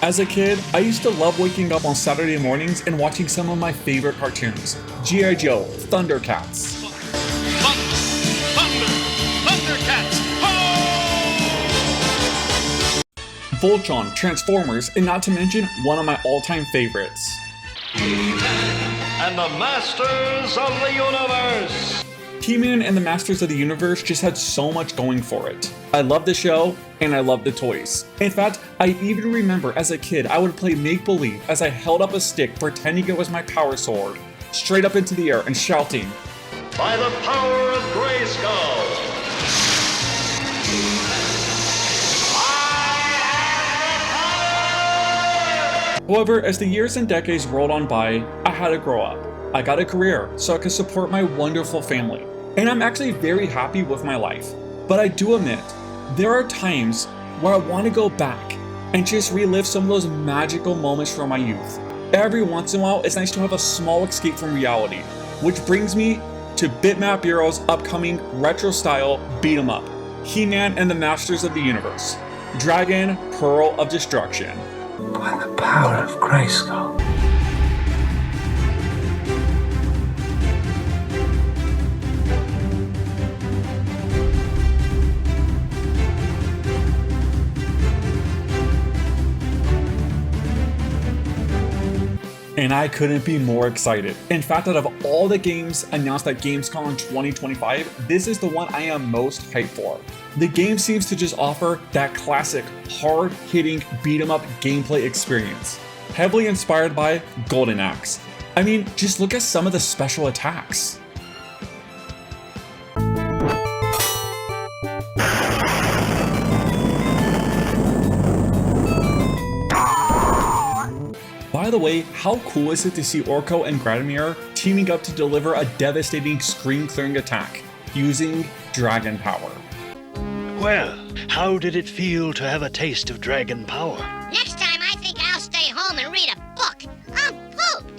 As a kid, I used to love waking up on Saturday mornings and watching some of my favorite cartoons. G.I. Joe, Thundercats. Thundercats! Ho! Voltron, Transformers, and not to mention one of my all-time favorites. And the Masters of the Universe! He-Man and the Masters of the Universe just had so much going for it. I love the show, and I love the toys. In fact, I even remember as a kid I would play make-believe as I held up a stick pretending it was my power sword, straight up into the air and shouting, "By the power of Grayskull! However, as the years and decades rolled on by, I had to grow up. I got a career so I could support my wonderful family. And I'm actually very happy with my life. But I do admit, there are times where I want to go back and just relive some of those magical moments from my youth. Every once in a while, it's nice to have a small escape from reality, which brings me to Bitmap Bureau's upcoming retro-style beat-em up, He-Man and the Masters of the Universe, Dragon Pearl of Destruction. By the power of Grayskull. And I couldn't be more excited. In fact, out of all the games announced at Gamescom in 2025, this is the one I am most hyped for. The game seems to just offer that classic, hard-hitting beat-em-up gameplay experience, heavily inspired by Golden Axe. I mean, just look at some of the special attacks. By the way, how cool is it to see Orko and Gradamir teaming up to deliver a devastating screen-clearing attack using dragon power? Well, how did it feel to have a taste of dragon power? Next time I think I'll stay home and read a book. I'm pooped.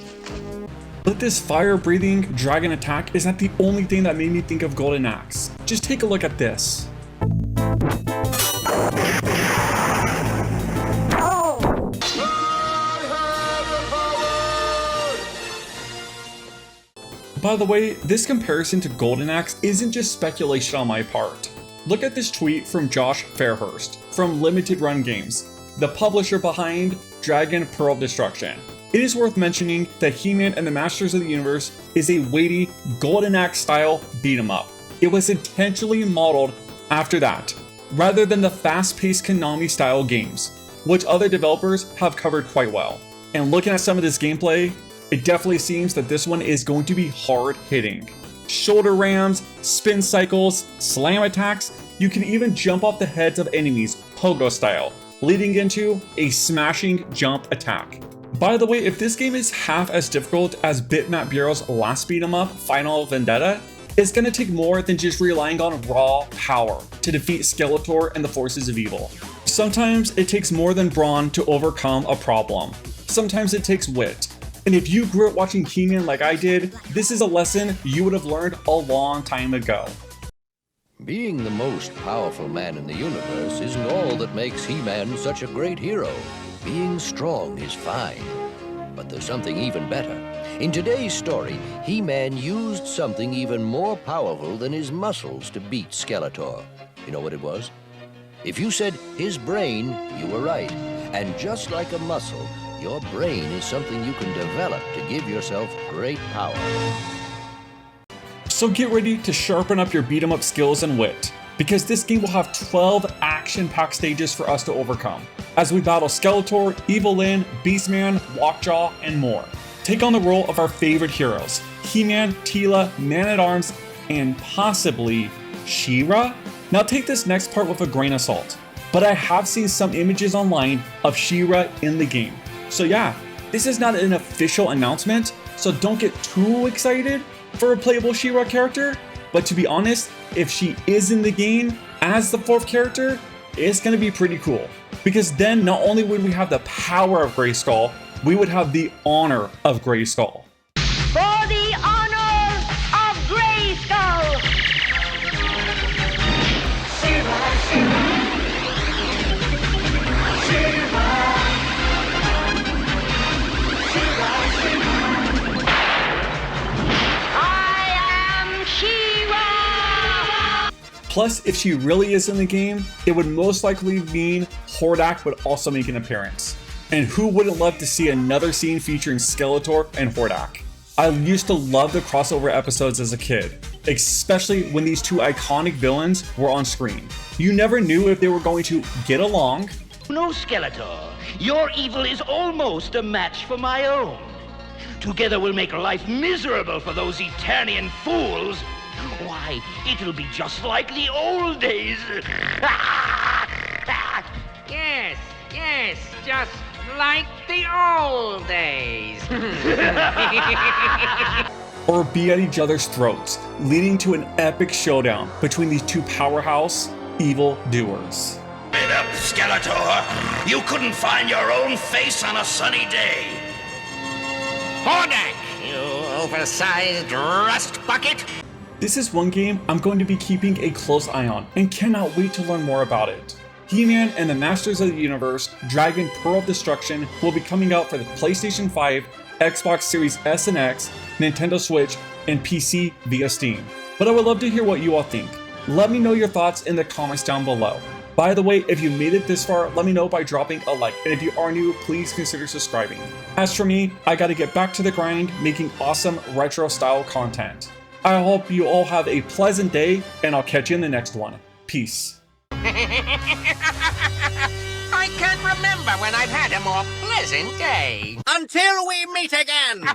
But this fire-breathing dragon attack isn't the only thing that made me think of Golden Axe. Just take a look at this. By the way, this comparison to Golden Axe isn't just speculation on my part. Look at this tweet from Josh Fairhurst from Limited Run Games, the publisher behind Dragon Pearl of Destruction. It is worth mentioning that He-Man and the Masters of the Universe is a weighty Golden Axe style beat 'em up. It was intentionally modeled after that, rather than the fast-paced Konami style games, which other developers have covered quite well. And looking at some of this gameplay, it definitely seems that this one is going to be hard hitting. Shoulder rams, spin cycles, slam attacks, you can even jump off the heads of enemies pogo style, leading into a smashing jump attack. By the way, if this game is half as difficult as Bitmap Bureau's last beat 'em up, Final Vendetta, it's gonna take more than just relying on raw power to defeat Skeletor and the forces of evil. Sometimes it takes more than brawn to overcome a problem. Sometimes it takes wit. And if you grew up watching He-Man like I did, this is a lesson you would have learned a long time ago. Being the most powerful man in the universe isn't all that makes He-Man such a great hero. Being strong is fine, but there's something even better. In today's story, He-Man used something even more powerful than his muscles to beat Skeletor. You know what it was? If you said his brain, you were right. And just like a muscle, your brain is something you can develop to give yourself great power. So get ready to sharpen up your beat 'em up skills and wit, because this game will have 12 action-packed stages for us to overcome, as we battle Skeletor, Evil Lyn, Beastman, Lockjaw, and more. Take on the role of our favorite heroes, He-Man, Teela, Man-at-Arms, and possibly She-Ra? Now take this next part with a grain of salt, but I have seen some images online of She-Ra in the game. So yeah, this is not an official announcement, so don't get too excited for a playable She-Ra character, but to be honest, if she is in the game as the 4th character, it's gonna be pretty cool. Because then not only would we have the power of Grayskull, we would have the honor of Grayskull. For the honor of Grayskull! Plus, if she really is in the game, it would most likely mean Hordak would also make an appearance. And who wouldn't love to see another scene featuring Skeletor and Hordak? I used to love the crossover episodes as a kid, especially when these two iconic villains were on screen. You never knew if they were going to get along. No, Skeletor. Your evil is almost a match for my own. Together we'll make life miserable for those Eternian fools. Why, it'll be just like the old days. Yes, just like the old days. Or be at each other's throats, leading to an epic showdown between these two powerhouse evil doers. Made up, Skeletor. You couldn't find your own face on a sunny day. Hordak, you oversized rust bucket. This is one game I'm going to be keeping a close eye on and cannot wait to learn more about it. He-Man and the Masters of the Universe Dragon Pearl of Destruction will be coming out for the PlayStation 5, Xbox Series S and X, Nintendo Switch, and PC via Steam. But I would love to hear what you all think. Let me know your thoughts in the comments down below. By the way, if you made it this far, let me know by dropping a like, and if you are new, please consider subscribing. As for me, I gotta get back to the grind, making awesome retro style content. I hope you all have a pleasant day, and I'll catch you in the next one. Peace. I can't remember when I've had a more pleasant day. Until we meet again!